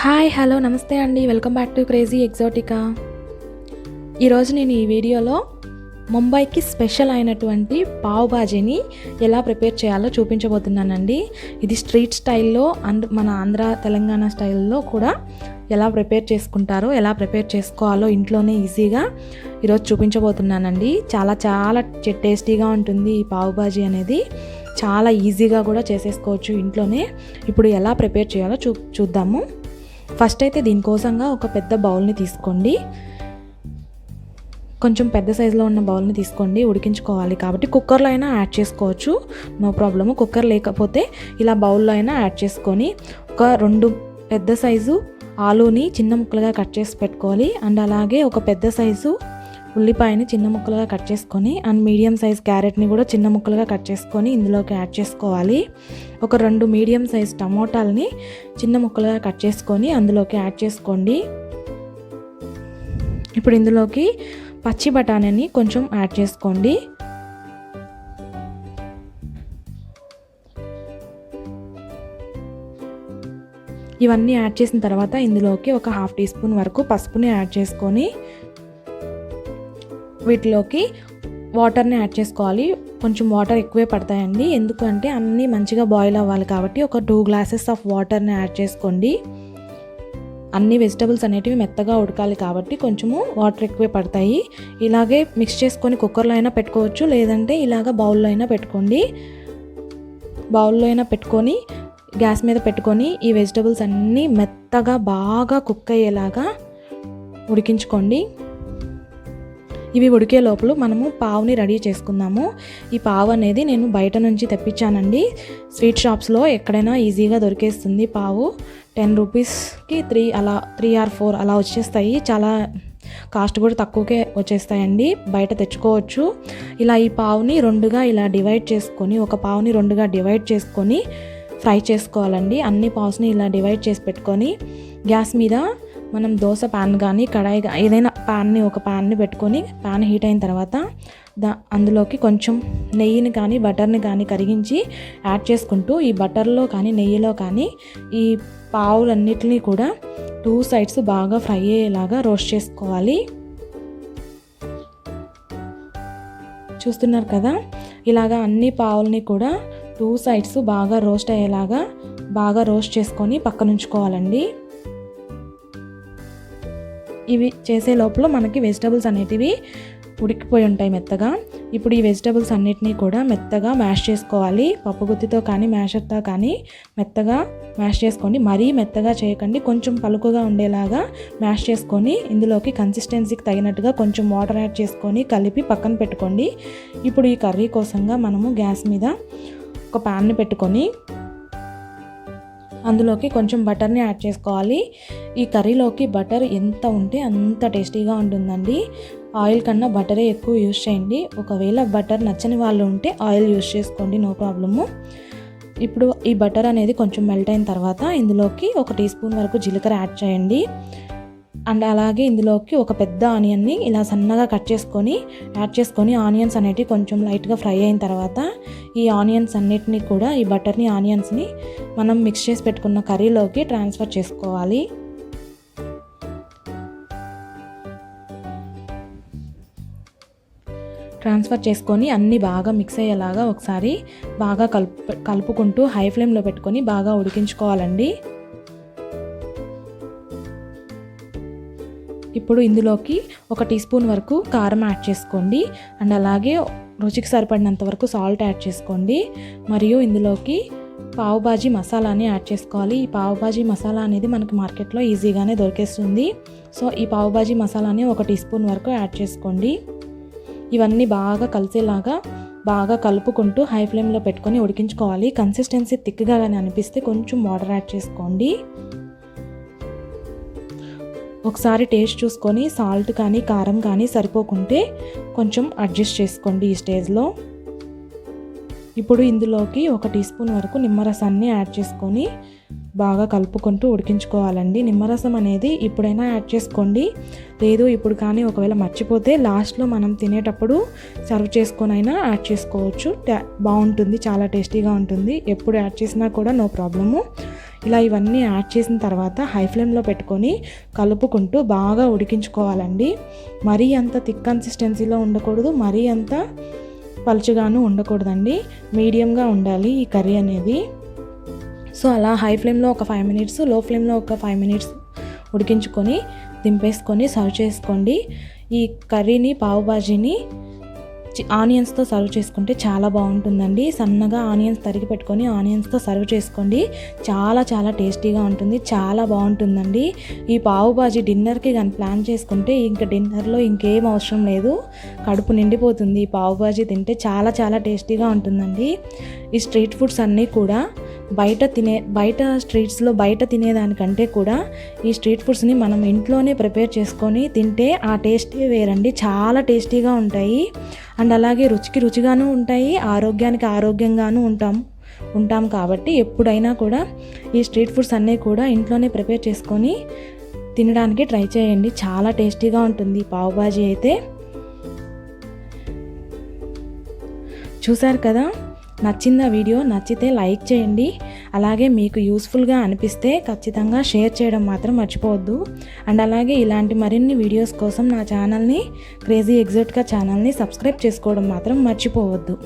Hi hello నమస్తే అండి, welcome back to crazy ఎగ్జాటికా. ఈరోజు నేను ఈ వీడియోలో ముంబైకి స్పెషల్ అయినటువంటి పావ్ బాజీని ఎలా ప్రిపేర్ చేయాలో చూపించబోతున్నానండి. ఇది స్ట్రీట్ స్టైల్లో మన ఆంధ్ర తెలంగాణ స్టైల్లో కూడా ఎలా ప్రిపేర్ చేసుకుంటారో, ఎలా ప్రిపేర్ చేసుకోవాలో ఇంట్లోనే ఈజీగా ఈరోజు చూపించబోతున్నానండి. చాలా చాలా టేస్టీగా ఉంటుంది ఈ పావ్ బాజీ అనేది. చాలా ఈజీగా కూడా చేసేసుకోవచ్చు ఇంట్లోనే. ఇప్పుడు ఎలా ప్రిపేర్ చేయాలో చూద్దాము. ఫస్ట్ అయితే దీనికోసంగా ఒక పెద్ద బౌల్ని తీసుకోండి. కొంచెం పెద్ద సైజులో ఉన్న బౌల్ని తీసుకోండి. ఉడికించుకోవాలి కాబట్టి కుక్కర్లో అయినా యాడ్ చేసుకోవచ్చు, నో ప్రాబ్లము. కుక్కర్ లేకపోతే ఇలా బౌల్లో అయినా యాడ్ చేసుకొని ఒక 2 పెద్ద సైజు ఆలూని చిన్న ముక్కలుగా కట్ చేసి పెట్టుకోవాలి. అండ్ అలాగే ఒక పెద్ద సైజు ఉల్లిపాయని చిన్న ముక్కలుగా కట్ చేసుకొని, అండ్ మీడియం సైజ్ క్యారెట్ని కూడా చిన్న ముక్కలుగా కట్ చేసుకొని ఇందులోకి యాడ్ చేసుకోవాలి. ఒక 2 మీడియం సైజ్ టమోటాలని చిన్న ముక్కలుగా కట్ చేసుకొని అందులోకి యాడ్ చేసుకోండి. ఇప్పుడు ఇందులోకి పచ్చి బఠానీని కొంచెం యాడ్ చేసుకోండి. ఇవన్నీ యాడ్ చేసిన తర్వాత ఇందులోకి ఒక 1/2 టీ స్పూన్ వరకు పసుపుని యాడ్ చేసుకొని వీటిలోకి వాటర్ని యాడ్ చేసుకోవాలి. కొంచెం వాటర్ ఎక్కువే పడతాయండి, ఎందుకంటే అన్నీ మంచిగా బాయిల్ అవ్వాలి కాబట్టి ఒక 2 గ్లాసెస్ ఆఫ్ వాటర్ని యాడ్ చేసుకోండి. అన్ని వెజిటబుల్స్ అనేటివి మెత్తగా ఉడకాలి కాబట్టి కొంచెము వాటర్ ఎక్కువే పడతాయి. ఇలాగే మిక్స్ చేసుకొని కుక్కర్లో అయినా పెట్టుకోవచ్చు, లేదంటే ఇలాగ బౌల్లో అయినా పెట్టుకోండి. బౌల్లో అయినా పెట్టుకొని గ్యాస్ మీద పెట్టుకొని ఈ వెజిటబుల్స్ అన్నీ మెత్తగా బాగా కుక్ అయ్యేలాగా ఉడికించుకోండి. ఇవి ఉడికే లోపల మనము పావుని రెడీ చేసుకుందాము. ఈ పావు అనేది నేను బయట నుంచి తెప్పించానండి. స్వీట్ షాప్స్లో ఎక్కడైనా ఈజీగా దొరికేస్తుంది పావు. 10 రూపీస్కి 3 or 4 అలా వచ్చేస్తాయి. చాలా కాస్ట్ కూడా తక్కువకే వచ్చేస్తాయండి, బయట తెచ్చుకోవచ్చు. ఇలా ఈ పావుని 2గా ఇలా డివైడ్ చేసుకొని, ఒక పావుని 2గా డివైడ్ చేసుకొని ఫ్రై చేసుకోవాలండి. అన్ని పావుస్ని ఇలా డివైడ్ చేసి పెట్టుకొని గ్యాస్ మీద మనం దోశ ప్యాన్ కానీ కడాయి ఏదైనా ఒక ప్యాన్ని పెట్టుకొని ప్యాన్ హీట్ అయిన తర్వాత అందులోకి కొంచెం నెయ్యిని కానీ బటర్ని కానీ కరిగించి యాడ్ చేసుకుంటూ ఈ బటర్లో కానీ నెయ్యిలో కానీ ఈ పావులన్నిటినీ కూడా 2 సైడ్స్ బాగా ఫ్రై అయ్యేలాగా రోస్ట్ చేసుకోవాలి. చూస్తున్నారు కదా, ఇలాగా అన్ని పావుల్ని కూడా 2 సైడ్స్ బాగా రోస్ట్ అయ్యేలాగా బాగా రోస్ట్ చేసుకొని పక్కన ఉంచుకోవాలండి. ఇవి చేసే లోపల మనకి వెజిటబుల్స్ అనేటివి ఉడికిపోయి ఉంటాయి మెత్తగా. ఇప్పుడు ఈ వెజిటబుల్స్ అన్నిటినీ కూడా మెత్తగా మ్యాష్ చేసుకోవాలి. పప్పుగుత్తితో కానీ మ్యాషర్తో కానీ మెత్తగా మ్యాష్ చేసుకోండి. మరీ మెత్తగా చేయకండి, కొంచెం పలుకుగా ఉండేలాగా మ్యాష్ చేసుకొని ఇందులోకి కన్సిస్టెన్సీకి తగినట్టుగా కొంచెం వాటర్ యాడ్ చేసుకొని కలిపి పక్కన పెట్టుకోండి. ఇప్పుడు ఈ కర్రీ కోసంగా మనము గ్యాస్ మీద ఒక ప్యాన్ని పెట్టుకొని అందులోకి కొంచెం బటర్ని యాడ్ చేసుకోవాలి. ఈ కర్రీలోకి బటర్ ఎంత ఉంటే అంత టేస్టీగా ఉంటుందండి. ఆయిల్ కన్నా బటరే ఎక్కువ యూజ్ చేయండి. ఒకవేళ బటర్ నచ్చని వాళ్ళు ఉంటే ఆయిల్ యూజ్ చేసుకోండి, నో ప్రాబ్లము. ఇప్పుడు ఈ బటర్ అనేది కొంచెం మెల్ట్ అయిన తర్వాత ఇందులోకి 1 టీ స్పూన్ వరకు జీలకర్ర యాడ్ చేయండి. అండ్ అలాగే ఇందులోకి ఒక పెద్ద ఆనియన్ని ఇలా సన్నగా కట్ చేసుకొని యాడ్ చేసుకొని ఆనియన్స్ అనేటివి కొంచెం లైట్గా ఫ్రై అయిన తర్వాత ఈ ఆనియన్స్ అన్నిటినీ కూడా ఈ బటర్ని ఆనియన్స్ని మనం మిక్స్ చేసి పెట్టుకున్న కర్రీలోకి ట్రాన్స్ఫర్ చేసుకోవాలి. ట్రాన్స్ఫర్ చేసుకొని అన్నీ బాగా మిక్స్ అయ్యేలాగా ఒకసారి బాగా కలుపుకుంటూ హై ఫ్లేమ్లో పెట్టుకొని బాగా ఉడికించుకోవాలండి. ఇప్పుడు ఇందులోకి 1 టీ స్పూన్ వరకు కారం యాడ్ చేసుకోండి. అండ్ అలాగే రుచికి సరిపడినంత వరకు సాల్ట్ యాడ్ చేసుకోండి. మరియు ఇందులోకి పావ్ బాజీ మసాలాని యాడ్ చేసుకోవాలి. ఈ పావ్ బాజీ మసాలా అనేది మనకి మార్కెట్లో ఈజీగానే దొరికేస్తుంది. సో ఈ పావ్ బాజీ మసాలాని 1 టీ స్పూన్ వరకు యాడ్ చేసుకోండి. ఇవన్నీ బాగా కలిసేలాగా బాగా కలుపుకుంటూ హై ఫ్లేమ్లో పెట్టుకొని ఉడికించుకోవాలి. కన్సిస్టెన్సీ థిక్గా కానీ అనిపిస్తే కొంచెం వాటర్ యాడ్ చేసుకోండి. ఒకసారి టేస్ట్ చూసుకొని సాల్ట్ కానీ కారం కానీ సరిపోకుంటే కొంచెం అడ్జస్ట్ చేసుకోండి ఈ స్టేజ్లో. ఇప్పుడు ఇందులోకి 1 టీ స్పూన్ వరకు నిమ్మరసాన్ని యాడ్ చేసుకొని బాగా కలుపుకుంటూ ఉడికించుకోవాలండి. నిమ్మరసం అనేది ఇప్పుడైనా యాడ్ చేసుకోండి, లేదు ఇప్పుడు కానీ ఒకవేళ మర్చిపోతే లాస్ట్లో మనం తినేటప్పుడు సర్వ్ చేసుకొనైనా యాడ్ చేసుకోవచ్చు. బాగుంటుంది, చాలా టేస్టీగా ఉంటుంది. ఎప్పుడు యాడ్ చేసినా కూడా నో ప్రాబ్లము. ఇలా ఇవన్నీ యాడ్ చేసిన తర్వాత హై ఫ్లేమ్లో పెట్టుకొని కలుపుకుంటూ బాగా ఉడికించుకోవాలండి. మరీ అంత థిక్ కన్సిస్టెన్సీలో ఉండకూడదు, మరీ అంత పలుచగాను ఉండకూడదండి, మీడియంగా ఉండాలి ఈ కర్రీ అనేది. సో అలా హై ఫ్లేమ్లో ఒక 5 మినిట్స్, లో ఫ్లేమ్లో ఒక 5 మినిట్స్ ఉడికించుకొని దింపేసుకొని సర్వ్ చేసుకోండి. ఈ కర్రీని పావ్ భాజీని ఆనియన్స్తో సర్వ్ చేసుకుంటే చాలా బాగుంటుందండి. సన్నగా ఆనియన్స్ తరిగి పెట్టుకొని ఆనియన్స్తో సర్వ్ చేసుకోండి. చాలా చాలా టేస్టీగా ఉంటుంది, చాలా బాగుంటుందండి. ఈ పావ్ భాజీ డిన్నర్కి కానీ ప్లాన్ చేసుకుంటే ఇంకా డిన్నర్లో ఇంకేం అవసరం లేదు, కడుపు నిండిపోతుంది. ఈ పావ్ భాజీ తింటే చాలా చాలా టేస్టీగా ఉంటుందండి. ఈ స్ట్రీట్ ఫుడ్స్ అన్నీ కూడా బయట స్ట్రీట్స్లో బయట తినేదానికంటే కూడా ఈ స్ట్రీట్ ఫుడ్స్ని మనం ఇంట్లోనే ప్రిపేర్ చేసుకొని తింటే ఆ టేస్టే వేరండి. చాలా టేస్టీగా ఉంటాయి అండ్ అలాగే రుచికి రుచిగాను ఉంటాయి, ఆరోగ్యానికి ఆరోగ్యంగాను ఉంటాం కాబట్టి ఎప్పుడైనా కూడా ఈ స్ట్రీట్ ఫుడ్స్ అన్నీ కూడా ఇంట్లోనే ప్రిపేర్ చేసుకొని తినడానికి ట్రై చేయండి. చాలా టేస్టీగా ఉంటుంది పావ్ భాజీ అయితే. చూసారు కదా, నచ్చిందా వీడియో? నచ్చితే లైక్ చేయండి. అలాగే మీకు యూస్ఫుల్గా అనిపిస్తే ఖచ్చితంగా షేర్ చేయడం మాత్రం మర్చిపోవద్దు. అండ్ అలాగే ఇలాంటి మరిన్ని వీడియోస్ కోసం నా ఛానల్ని క్రేజీ ఎగ్జోటికా ఛానల్ని సబ్స్క్రైబ్ చేసుకోవడం మాత్రం మర్చిపోవద్దు.